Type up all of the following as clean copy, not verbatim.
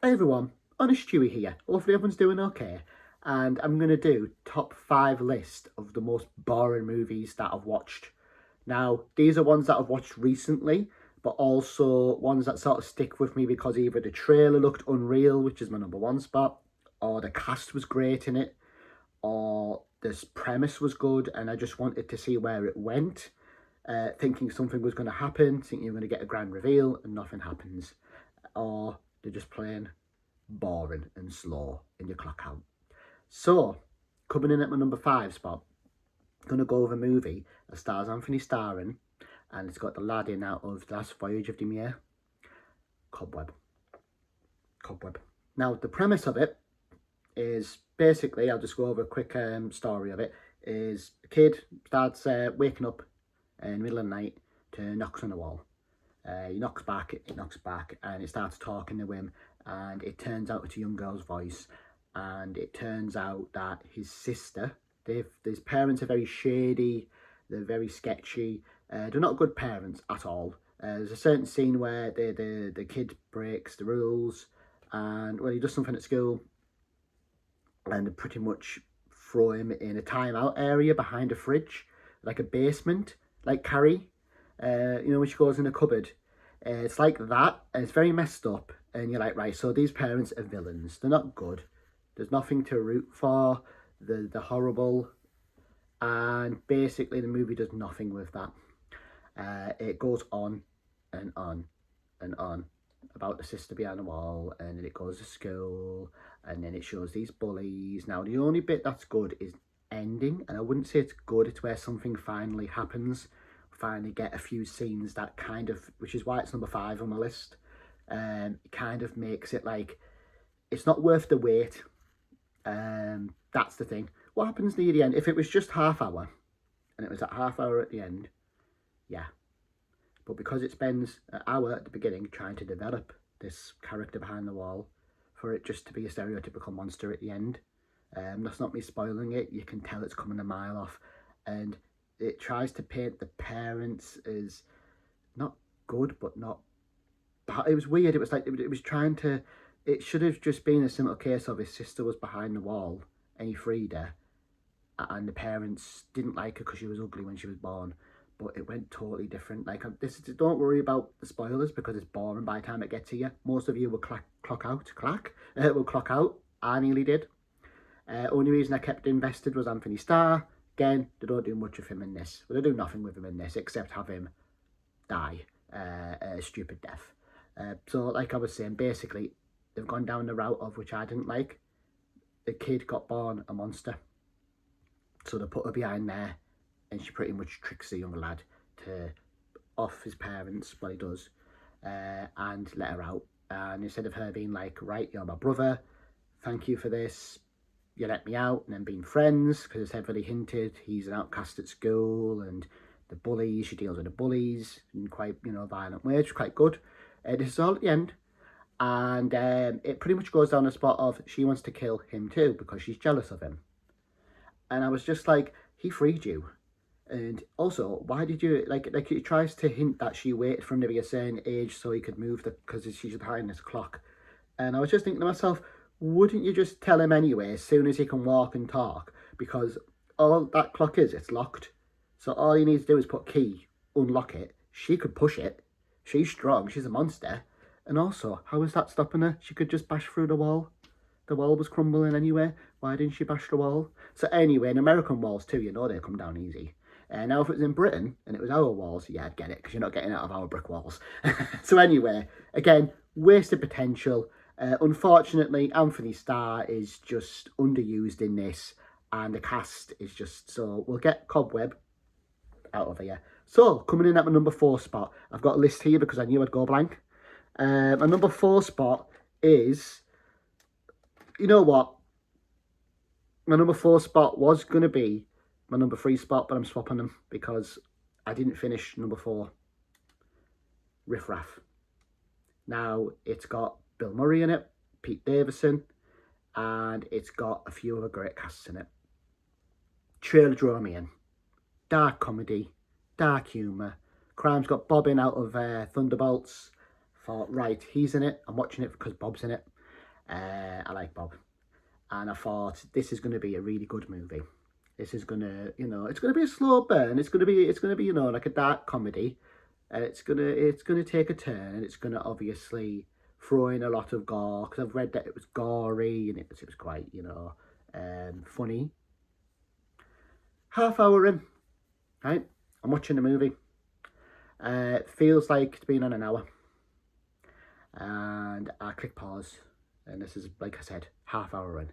Hey everyone, Honest Hughie here. Hopefully everyone's doing okay. And I'm going to do top 5 list of the most boring movies that I've watched. Now, these are ones that I've watched recently, but also ones that sort of stick with me because either the trailer looked unreal, which is my number one spot, or the cast was great in it, or this premise was good and I just wanted to see where it went, thinking something was going to happen, thinking you're going to get a grand reveal and nothing happens. Or they're just plain boring and slow in your clock out. So, coming in at my number 5 spot, I'm going to go over a movie that stars Anthony Starring and it's got the lad in out of The Last Voyage of Demure, Cobweb. Cobweb. Now, the premise of it is basically, I'll just go over a quick story of it, is a kid starts waking up in the middle of the night to knocks on the wall. He knocks back, it knocks back, and it starts talking to him, and it turns out it's a young girl's voice, and it turns out that his sister, his parents are very shady, they're very sketchy, they're not good parents at all. There's a certain scene where the kid breaks the rules, and when he does something at school, and they pretty much throw him in a timeout area behind a fridge, like a basement, like Carrie, when she goes in a cupboard. It's like that, and it's very messed up. And you're like, right, so these parents are villains. They're not good. There's nothing to root for. They're horrible. And basically, the movie does nothing with that. It goes on and on and on about the sister behind the wall, and then it goes to school, and then it shows these bullies. Now, the only bit that's good is ending, and I wouldn't say it's good, it's where something finally happens. Finally get a few scenes that kind of, which is why it's number 5 on my list, kind of makes it like it's not worth the wait. That's the thing. What happens near the end? If it was just half hour, and it was that half hour at the end, yeah. But because it spends an hour at the beginning trying to develop this character behind the wall, for it just to be a stereotypical monster at the end, that's not me spoiling it. You can tell it's coming a mile off, and it tries to paint the parents as not good, but not. It was weird. It was like it was trying to. It should have just been a simple case of his sister was behind the wall and he freed her, and the parents didn't like her because she was ugly when she was born. But it went totally different. Like this, don't worry about the spoilers because it's boring by the time it gets to you. Most of you will clock out. Will clock out. I nearly did. Only reason I kept invested was Anthony Starr. Again, they don't do much of him in this. Well, they do nothing with him in this except have him die a stupid death. So, like I was saying, basically, they've gone down the route of which I didn't like. The kid got born a monster. So they put her behind there and she pretty much tricks the young lad to off his parents, what he does, and let her out. And instead of her being like, right, you're my brother, thank you for this, you let me out, and then being friends, because it's heavily hinted he's an outcast at school, and the bullies, she deals with the bullies in quite, violent ways, which is quite good. This is all at the end, and it pretty much goes down the spot of she wants to kill him too, because she's jealous of him. And I was just like, he freed you. And also, why did you, like he tries to hint that she waited for him to be a certain age so he could move because she's behind this clock. And I was just thinking to myself, wouldn't you just tell him anyway as soon as he can walk and talk? Because all that clock is, it's locked. So all you need to do is put key, unlock it. She could push it. She's strong. She's a monster. And also, how is that stopping her? She could just bash through the wall. The wall was crumbling anyway. Why didn't she bash the wall? So anyway, in American walls too, they come down easy. Now, if it was in Britain and it was our walls, yeah, I'd get it because you're not getting out of our brick walls. So anyway, again, wasted potential. Unfortunately, Anthony Starr is just underused in this, and the cast is just so. We'll get Cobweb out of here. So coming in at my number 4 spot, I've got a list here because I knew I'd go blank. My number 4 spot is, you know what? My number 4 spot was going to be my number 3 spot, but I'm swapping them because I didn't finish number 4. Riff Raff. Now, it's got Bill Murray in it, Pete Davidson, and it's got a few other great casts in it. Trailer drew me in. Dark comedy, dark humour. Crime's got Bob in out of Thunderbolts. Thought, right, he's in it. I'm watching it because Bob's in it. I like Bob. And I thought, this is going to be a really good movie. This is going to, it's going to be a slow burn. It's going to be, like a dark comedy. And it's going to take a turn, and it's going to obviously throw in a lot of gore, because I've read that it was gory and it was quite, funny. Half hour in, right? I'm watching the movie. It feels like it's been on an hour. And I click pause. And this is, like I said, half hour in.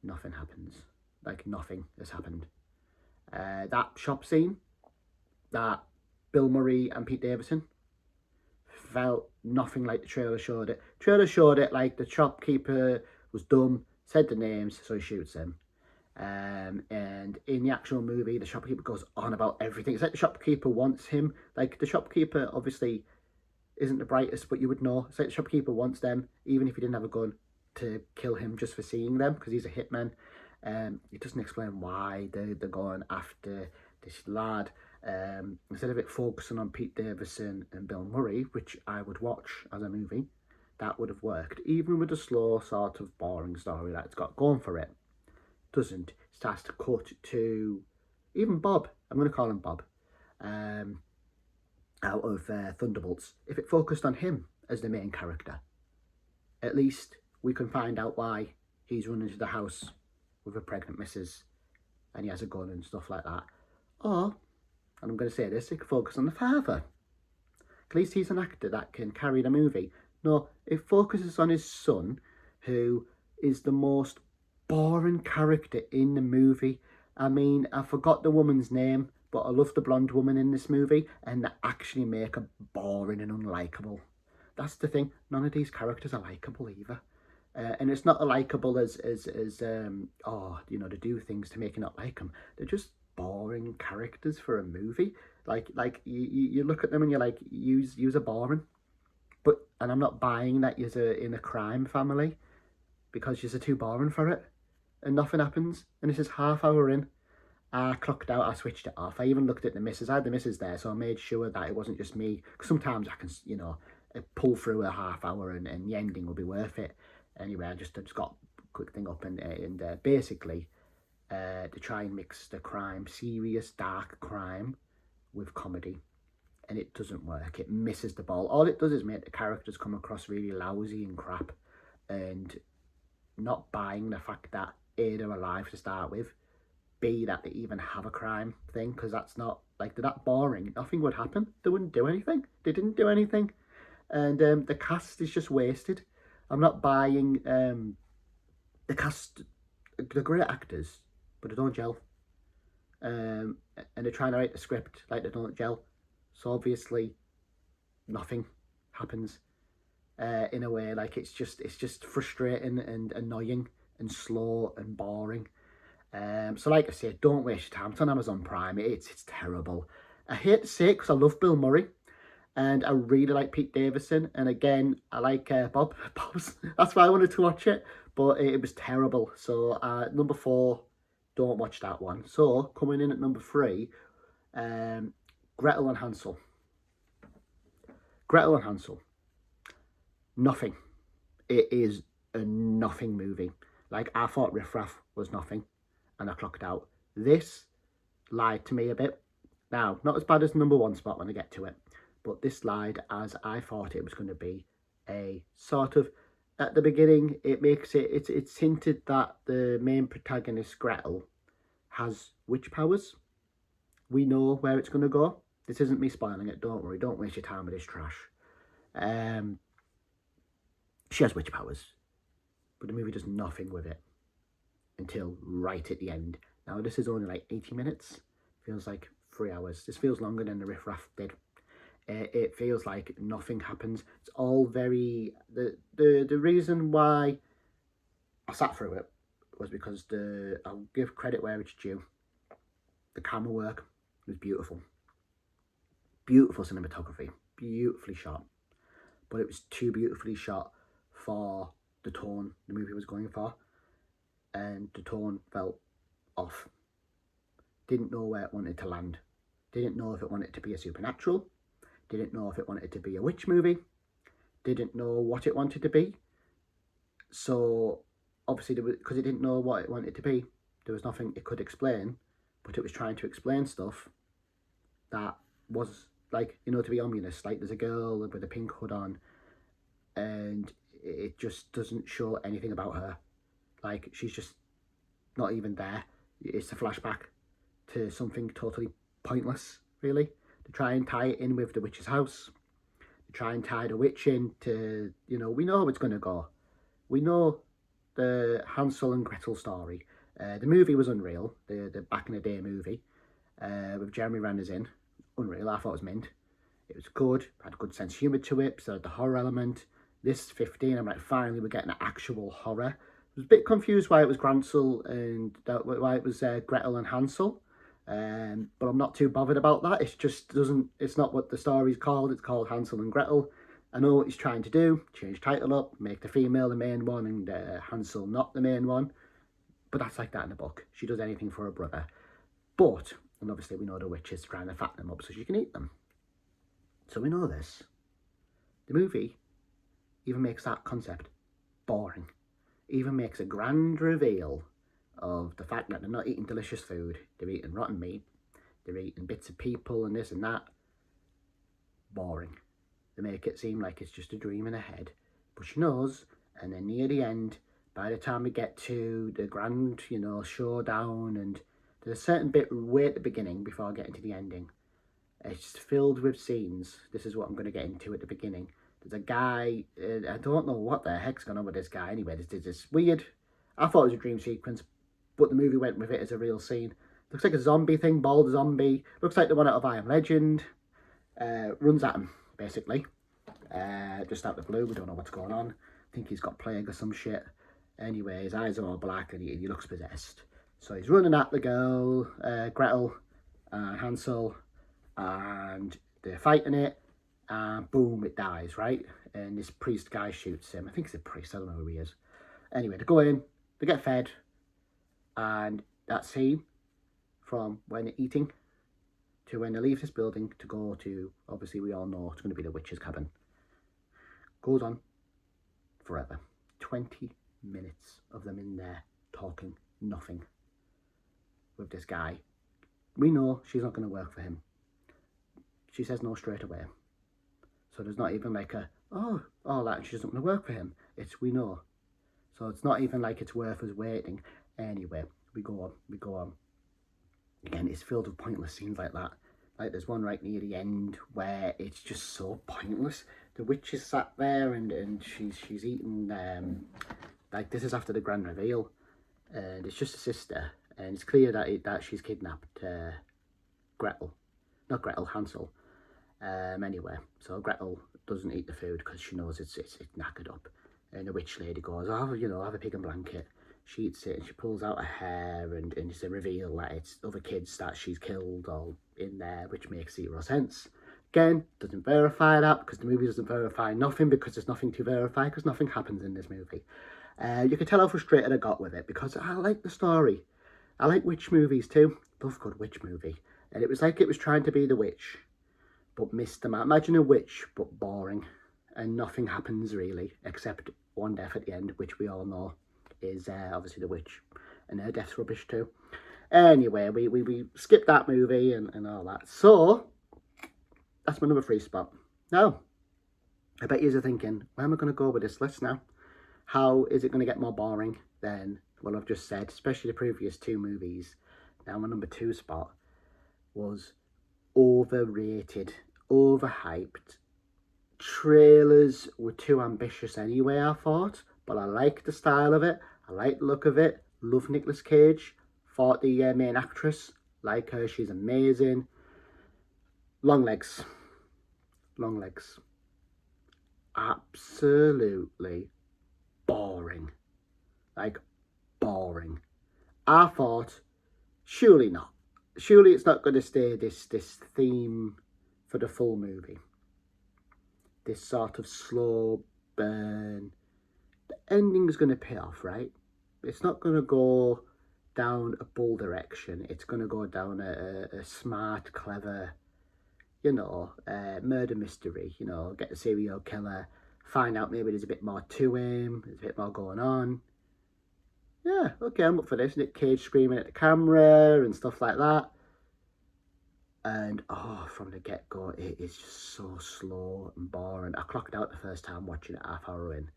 Nothing happens. Like, nothing has happened. That shop scene, that Bill Murray and Pete Davidson, felt nothing like the trailer showed it. Trailer showed it like the shopkeeper was dumb, said the names, so he shoots him. And in the actual movie, the shopkeeper goes on about everything. It's like the shopkeeper wants him. Like, the shopkeeper obviously isn't the brightest, but you would know. It's like the shopkeeper wants them, even if he didn't have a gun, to kill him just for seeing them, because he's a hitman. It doesn't explain why they're going after this lad. Instead of it focusing on Pete Davidson and Bill Murray, which I would watch as a movie, that would have worked. Even with the slow, sort of boring story that it's got going for it. Doesn't. It starts to cut to even Bob. I'm going to call him Bob. Out of Thunderbolts. If it focused on him as the main character, at least we can find out why he's running into the house with a pregnant missus and he has a gun and stuff like that. Or, and I'm going to say this, it could focus on the father. At least he's an actor that can carry the movie. No, it focuses on his son, who is the most boring character in the movie. I mean, I forgot the woman's name, but I love the blonde woman in this movie, and they actually make her boring and unlikable. That's the thing. None of these characters are likable either. And it's not likable as they do things to make you not like them. They're just boring characters for a movie. Like you look at them and you're like, use are boring. And I'm not buying that you're in a crime family, because you're too boring for it. And nothing happens. And this is half hour in. I clocked out, I switched it off. I even looked at the missus. I had the missus there, so I made sure that it wasn't just me. Because sometimes I can, pull through a half hour and the ending will be worth it. Anyway, I just got a quick thing up, and basically, to try and mix the crime, serious, dark crime, with comedy. And it doesn't work. It misses the ball. All it does is make the characters come across really lousy and crap, and not buying the fact that A, they're alive to start with, B, that they even have a crime thing, because that's not, like, they're that boring. Nothing would happen. They wouldn't do anything. They didn't do anything. And the cast is just wasted. I'm not buying the cast. They're great actors, but they don't gel. And they're trying to write the script like they don't gel. So obviously, nothing happens. In a way, like it's just frustrating and annoying and slow and boring. So like I said, don't waste your time. It's on Amazon Prime. It's terrible. I hate to say it because I love Bill Murray. And I really like Pete Davidson. And again, I like Bob's. That's why I wanted to watch it. But it was terrible. So number 4, don't watch that one. So coming in at number 3, Gretel and Hansel. Gretel and Hansel. Nothing. It is a nothing movie. Like, I thought Riff Raff was nothing. And I clocked out. This lied to me a bit. Now, not as bad as the number 1 spot when I get to it. But this lied, as I thought it was going to be a sort of, at the beginning, it's hinted that the main protagonist, Gretel, has witch powers. We know where it's going to go. This isn't me spoiling it, don't worry, don't waste your time with this trash. She has witch powers, but the movie does nothing with it until right at the end. Now, this is only like 80 minutes. Feels like 3 hours. This feels longer than the Riff Raff did. It feels like nothing happens. It's all very... The reason why I sat through it was because I'll give credit where it's due. The camera work was beautiful. Beautiful cinematography. Beautifully shot. But it was too beautifully shot for the tone the movie was going for. And the tone felt off. Didn't know where it wanted to land. Didn't know if it wanted to be a supernatural. Didn't know if it wanted to be a witch movie. Didn't know what it wanted to be. So obviously, because it didn't know what it wanted to be, there was nothing it could explain, but it was trying to explain stuff that was like, to be ominous. Like there's a girl with a pink hood on, and it just doesn't show anything about her. Like she's just not even there. It's a flashback to something totally pointless, really. To try and tie it in with the witch's house. To try and tie the witch in to, we know how it's going to go. We know the Hansel and Gretel story. The movie was unreal, the back in the day movie, with Jeremy Renner's in. Unreal, I thought it was mint. It was good, had a good sense of humour to it, so the horror element. This 15, I'm like, finally we're getting an actual horror. I was a bit confused why it was Gransel and why it was Gretel and Hansel. But I'm not too bothered about that. It's not what the story's called. It's called Hansel and Gretel. I know what he's trying to do, change title up, make the female the main one and Hansel not the main one. But that's like that in the book. She does anything for her brother. And obviously we know the witch is trying to fatten them up so she can eat them. So we know this. The movie even makes that concept boring. Even makes a grand reveal of the fact that they're not eating delicious food. They're eating rotten meat. They're eating bits of people and this and that. Boring. They make it seem like it's just a dream in her head. But she knows, and then near the end, by the time we get to the grand, showdown, and there's a certain bit way at the beginning before getting to the ending. It's filled with scenes. This is what I'm going to get into at the beginning. There's a guy, I don't know what the heck's going on with this guy anyway. There's this weird, I thought it was a dream sequence, but the movie went with it as a real scene. Looks like a zombie thing, bald zombie. Looks like the one out of I Am Legend. Runs at him, basically. Just out of the blue, we don't know what's going on. I think he's got plague or some shit. Anyway, his eyes are all black and he looks possessed. So he's running at the girl, Gretel, and Hansel, and they're fighting it, and boom, it dies, right? And this priest guy shoots him. I think he's a priest, I don't know who he is. Anyway, they go in, they get fed, and that scene from when they're eating to when they leave this building to go to, obviously we all know it's going to be the witch's cabin, goes on forever. 20 minutes of them in there talking nothing with this guy. We know she's not going to work for him. She says no straight away. So there's not even like all that, she doesn't want to work for him. We know. So it's not even like it's worth us waiting. Anyway, we go on. Again, it's filled with pointless scenes like that. Like there's one right near the end where it's just so pointless. The witch is sat there and she's eating, like this is after the grand reveal. And it's just a sister. And it's clear that she's kidnapped Hansel. Anyway, so Gretel doesn't eat the food because she knows it's knackered up. And the witch lady goes, have a pig and blanket. She eats it and she pulls out her hair and it's a reveal that it's other kids that she's killed all in there, which makes zero sense. Again, doesn't verify that because the movie doesn't verify nothing because there's nothing to verify because nothing happens in this movie. You can tell how frustrated I got with it because I like the story. I like witch movies too. Love a good witch movie. And it was like it was trying to be the witch, but missed the mark. Imagine a witch, but boring. And nothing happens really, except one death at the end, which we all know is obviously the witch. And her death's rubbish too. Anyway, we skipped that movie and all that. So, that's my number 3 spot. Now, I bet you're thinking, where am I going to go with this list now? How is it going to get more boring than what I've just said, especially the previous 2 movies? Now, my number 2 spot was overrated, overhyped. Trailers were too ambitious anyway, I thought, but I like the style of it. I like the look of it. Love Nicolas Cage. Thought the main actress, like her, she's amazing. Long legs. Absolutely boring. Like, boring. I thought, surely not. Surely it's not going to stay this theme for the full movie. This sort of slow burn. The ending's going to pay off, right? It's not going to go down a bull direction. It's going to go down a smart, clever, murder mystery. Get the serial killer, find out maybe there's a bit more to him, there's a bit more going on. Yeah, okay, I'm up for this. Nick Cage screaming at the camera and stuff like that. And, from the get-go, it is just so slow and boring. I clocked out the first time watching it half hour in.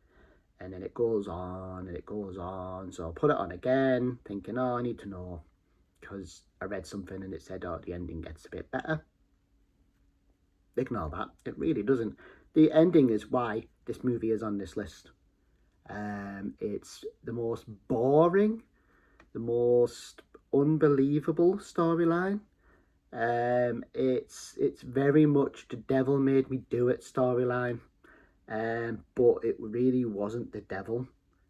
And then it goes on and it goes on. So I put it on again, thinking, I need to know. Because I read something and it said, the ending gets a bit better. Ignore that. It really doesn't. The ending is why this movie is on this list. It's the most boring, the most unbelievable storyline. It's very much the devil made me do it storyline. But it really wasn't the devil,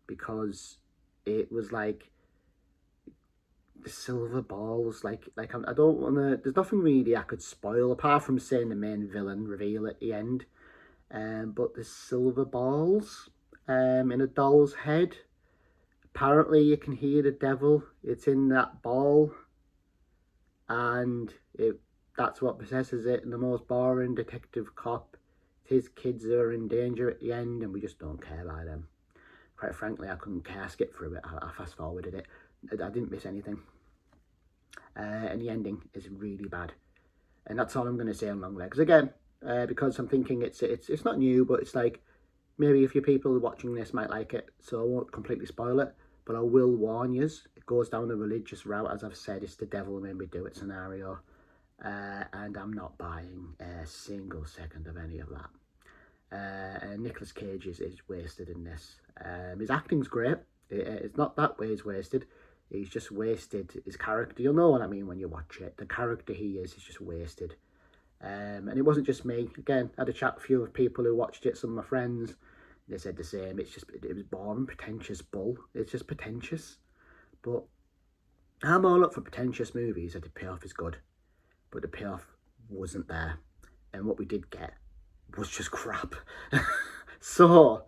because it was like the silver balls. I don't want to. There's nothing really I could spoil apart from saying the main villain reveal at the end. But the silver balls, in a doll's head. Apparently, you can hear the devil. It's in that ball, and that's what possesses it. And the most boring detective cop. His kids are in danger at the end, and we just don't care about them. Quite frankly, I couldn't care. I skipped through it. I fast forwarded it. I didn't miss anything. And the ending is really bad. And that's all I'm going to say on Longlegs. Again, because I'm thinking it's not new, but it's like, maybe if you people watching this might like it, so I won't completely spoil it. But I will warn you, it goes down a religious route. As I've said, it's the devil made me do it scenario. And I'm not buying a single second of any of that. And Nicolas Cage is wasted in this. His acting's great. It's not that way he's wasted. He's just wasted his character. You'll know what I mean when you watch it. The character he is just wasted. And it wasn't just me. Again, I had a chat with a few people who watched it, some of my friends. They said the same. It was boring, pretentious bull. It's just pretentious. But I'm all up for pretentious movies if the payoff is good. But the payoff wasn't there. And what we did get was just crap. So,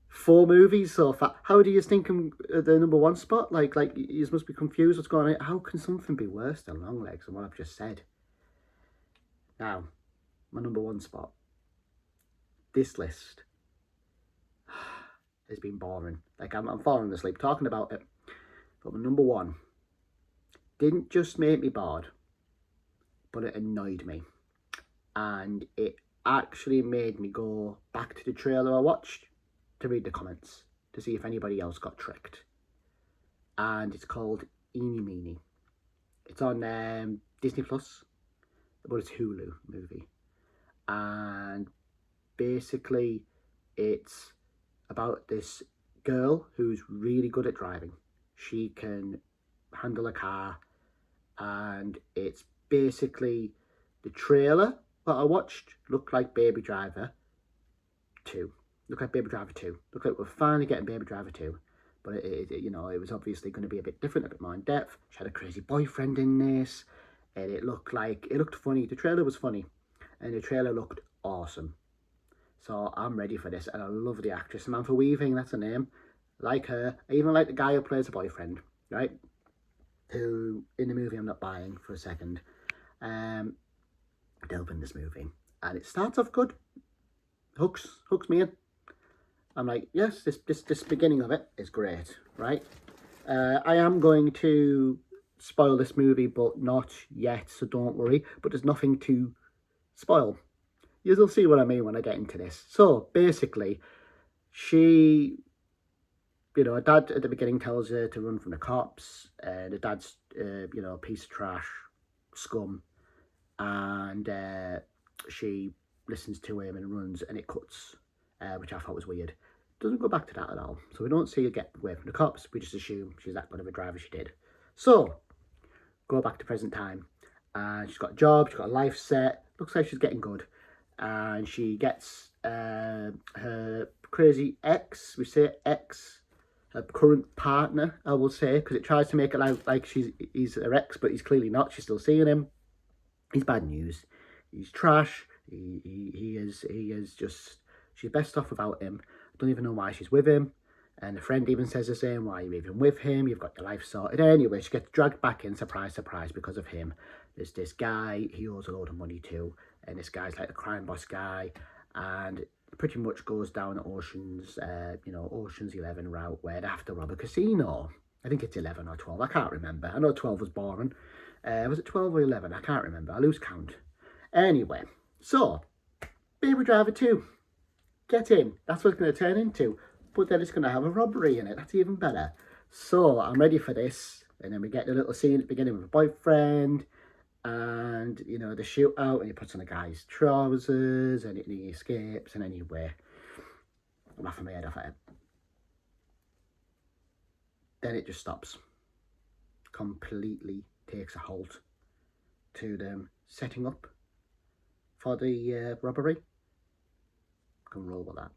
4 movies so far. How do you think I'm at the number 1 spot? Like you must be confused what's going on. How can something be worse than Longlegs than what I've just said? Now, my number 1 spot. This list has been boring. I'm falling asleep talking about it. But my number 1 didn't just make me bored, but it annoyed me. And it actually made me go back to the trailer I watched to read the comments to see if anybody else got tricked. And it's called Eeny Meeny. It's on Disney Plus, but it's Hulu movie. And basically it's about this girl who's really good at driving. She can handle a car, and it's basically the trailer that I watched looked like Baby Driver 2. Looked like Baby Driver 2. Looked like we're finally getting Baby Driver 2. But it was obviously going to be a bit different, a bit more in depth. She had a crazy boyfriend in this, and it looked funny. The trailer was funny, and the trailer looked awesome. So I'm ready for this, and I love the actress, Samantha Weaving. That's her name. Like her. I even like the guy who plays a boyfriend, right? Who in the movie I'm not buying for a second. Delve in this movie, and it starts off good. Hooks me in. I'm like, yes, this beginning of it is great, right? I am going to spoil this movie, but not yet, so don't worry. But there's nothing to spoil. You'll see what I mean when I get into this. So basically, she, her dad at the beginning tells her to run from the cops. The dad's, a piece of trash, scum, and she listens to him and runs, and it cuts, which I thought was weird. Doesn't go back to that at all. So we don't see her get away from the cops. We just assume she's that good of a driver she did. So, go back to present time. And she's got a job, she's got a life set. Looks like she's getting good. And she gets her crazy ex, we say ex, her current partner, I will say, because it tries to make it like he's her ex, but he's clearly not. She's still seeing him. He's bad news. He's trash. He is just, she's best off without him. Don't even know why she's with him. And the friend even says the same, why are you even with him? You've got your life sorted. Anyway, she gets dragged back in, surprise, surprise, because of him. There's this guy he owes a load of money to, and this guy's like a crime boss guy, and pretty much goes down at Ocean's, Ocean's 11 route where they have to rob a casino. I think it's 11 or 12. I can't remember. I know 12 was boring. Was it 12 or 11? I can't remember. I lose count. Anyway, so Baby Driver 2. Get in. That's what it's going to turn into. But then it's going to have a robbery in it. That's even better. So I'm ready for this. And then we get the little scene at the beginning with a boyfriend. And, the shootout. And he puts on a guy's trousers. And he escapes. And anyway, I'm laughing my head off at it. Then it just stops. Completely takes a halt to them setting up for the robbery. Can roll with that.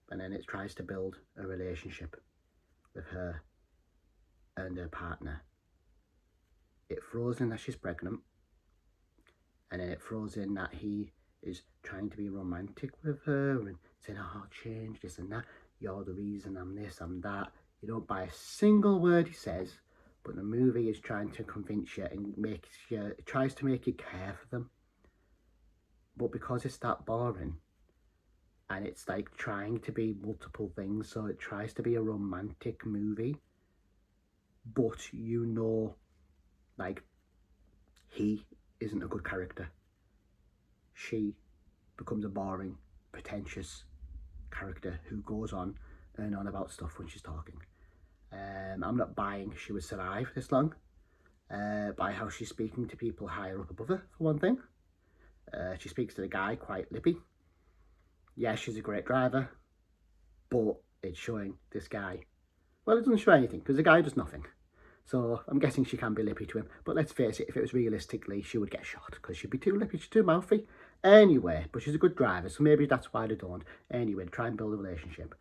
And then it tries to build a relationship with her and her partner. It throws in that she's pregnant. And then it throws in that he is trying to be romantic with her and saying, oh, change this and that. You're the reason I'm this, I'm that. You don't buy a single word he says, but the movie is trying to convince you and it tries to make you care for them. But because it's that boring, and it's like trying to be multiple things, so it tries to be a romantic movie, but like, he isn't a good character. She becomes a boring, pretentious character who goes on and on about stuff when she's talking. I'm not buying she would survive this long by how she's speaking to people higher up above her, for one thing. She speaks to the guy quite lippy. Yeah, she's a great driver, but it's showing this guy. Well, it doesn't show anything because the guy does nothing. So I'm guessing she can be lippy to him. But let's face it, if it was realistically, she would get shot because she'd be too lippy, she's too mouthy. Anyway, but she's a good driver, so maybe that's why they don't. Anyway, try and build a relationship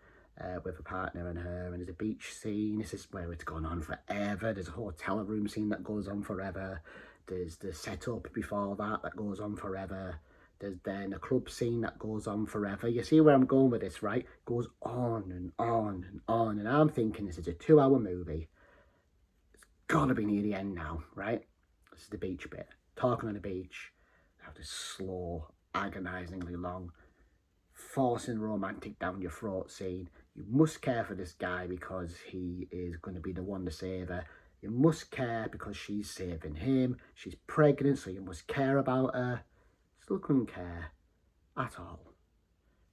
with a partner and her. And there's a beach scene. This is where it's gone on forever. There's a hotel room scene that goes on forever. There's the setup before that goes on forever. There's then a club scene that goes on forever. You see where I'm going with this, right? It goes on and on and on. And I'm thinking this is a 2-hour movie. It's got to be near the end now, right? This is the beach bit. Talking on the beach. Have this slow, agonisingly long, forcing romantic down your throat scene. You must care for this guy because he is going to be the one to save her. You must care because she's saving him. She's pregnant, so you must care about her. Still couldn't care at all.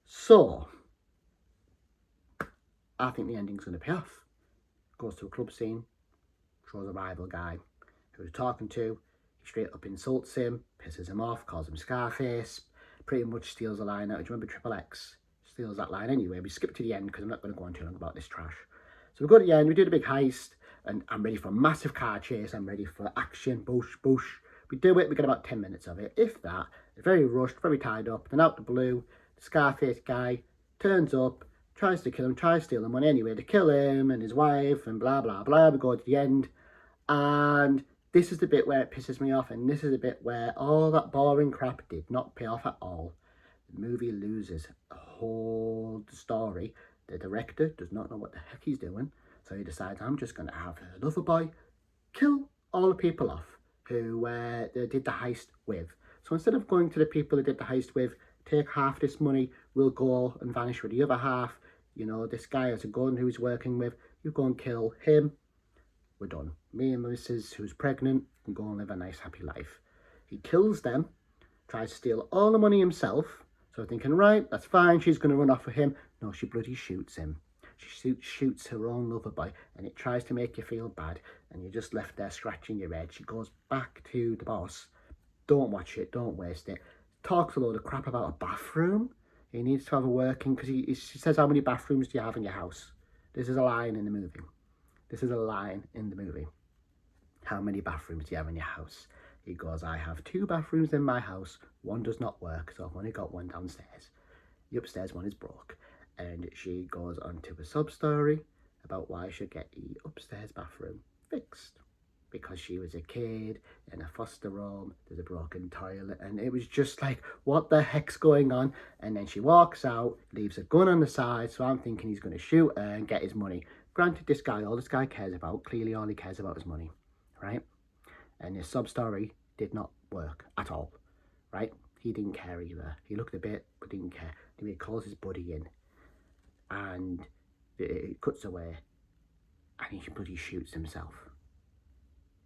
So, I think the ending's going to pay off. Goes to a club scene, throws a rival guy who he's talking to. He straight up insults him, pisses him off, calls him Scarface, pretty much steals a line out. Do you remember Triple X? Steals that line anyway. We skip to the end because I'm not going to go on too long about this trash. So we go to the end, we do the big heist, and I'm ready for a massive car chase. I'm ready for action, boosh, boosh. We do it, we get about 10 minutes of it, if that. It's very rushed, very tied up. Then out the blue, the Scarface guy turns up, tries to kill him, tries to steal the money anyway, to kill him and his wife and blah, blah, blah. We go to the end. And this is the bit where it pisses me off. And this is the bit where all that boring crap did not pay off at all. The movie loses a whole story. The director does not know what the heck he's doing. So he decides, I'm just going to have a lover boy kill all the people off who they did the heist with. So instead of going to the people who did the heist with, take half this money, we'll go and vanish with the other half. This guy has a gun who he's working with, you go and kill him. We're done. Me and my missus, who's pregnant, can go and live a nice happy life. He kills them, tries to steal all the money himself. So I'm thinking, right, that's fine, she's going to run off with him. No, she bloody shoots him. She shoots her own lover boy, and it tries to make you feel bad, and you're just left there scratching your head. She goes back to the boss. Don't watch it, don't waste it. Talks a load of crap about a bathroom. He needs to have a working, because he says, how many bathrooms do you have in your house? This is a line in the movie. This is a line in the movie. How many bathrooms do you have in your house? He goes, I have 2 bathrooms in my house. One does not work, so I've only got one downstairs. The upstairs one is broke. And she goes on to a sub-story about why she should get the upstairs bathroom fixed. Because she was a kid in a foster home, there's a broken toilet, and it was just like, what the heck's going on? And then she walks out, leaves a gun on the side, so I'm thinking he's going to shoot her and get his money. Granted, all this guy cares about, clearly all he cares about is money, right? And his sub-story did not work at all, right? he didn't care either. He looked a bit, but didn't care. Then he calls his buddy in, and it cuts away, and he bloody shoots himself.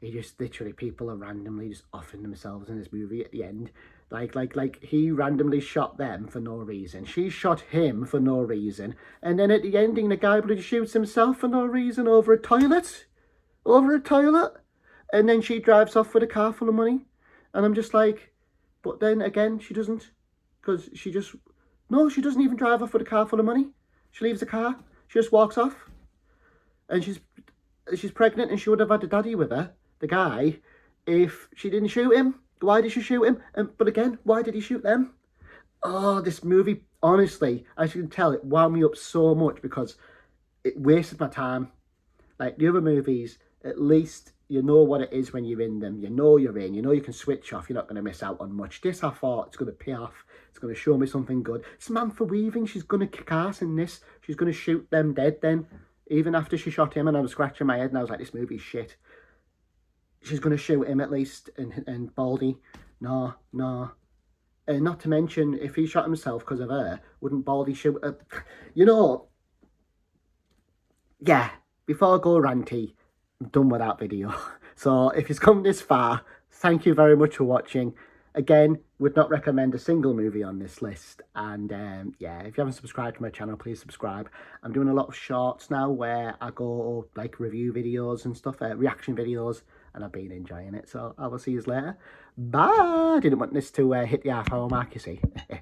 He just literally, people are randomly just offing themselves in this movie at the end. Like he randomly shot them for no reason. She shot him for no reason. And then at the ending, the guy bloody shoots himself for no reason over a toilet. Over a toilet. And then she drives off with a car full of money. And I'm just like, but then again, she doesn't. Because she doesn't even drive off with a car full of money. She leaves the car. She just walks off. And she's pregnant, and she would have had a daddy with her, the guy, if she didn't shoot him. Why did she shoot him? But again, why did he shoot them? Oh, this movie, honestly, as you can tell, it wound me up so much because it wasted my time. Like the other movies, at least you know what it is when you're in them. You know you're in. You know you can switch off. You're not going to miss out on much. This, I thought, it's going to pay off. It's going to show me something good. Samantha Weaving, she's going to kick ass in this. She's going to shoot them dead then. Even after she shot him, and I was scratching my head and I was like, this movie's shit. She's going to shoot him at least, and Baldy, no. And not to mention, if he shot himself because of her, wouldn't Baldy shoot her? You know, yeah, before I go ranty, I'm done with that video. So if you've come this far, thank you very much for watching. Again, would not recommend a single movie on this list. And yeah, if you haven't subscribed to my channel, please subscribe. I'm doing a lot of shorts now where I go like review videos and stuff, reaction videos, and I've been enjoying it. So I will see you later. Bye. Didn't want this to hit the half hour mark, you see.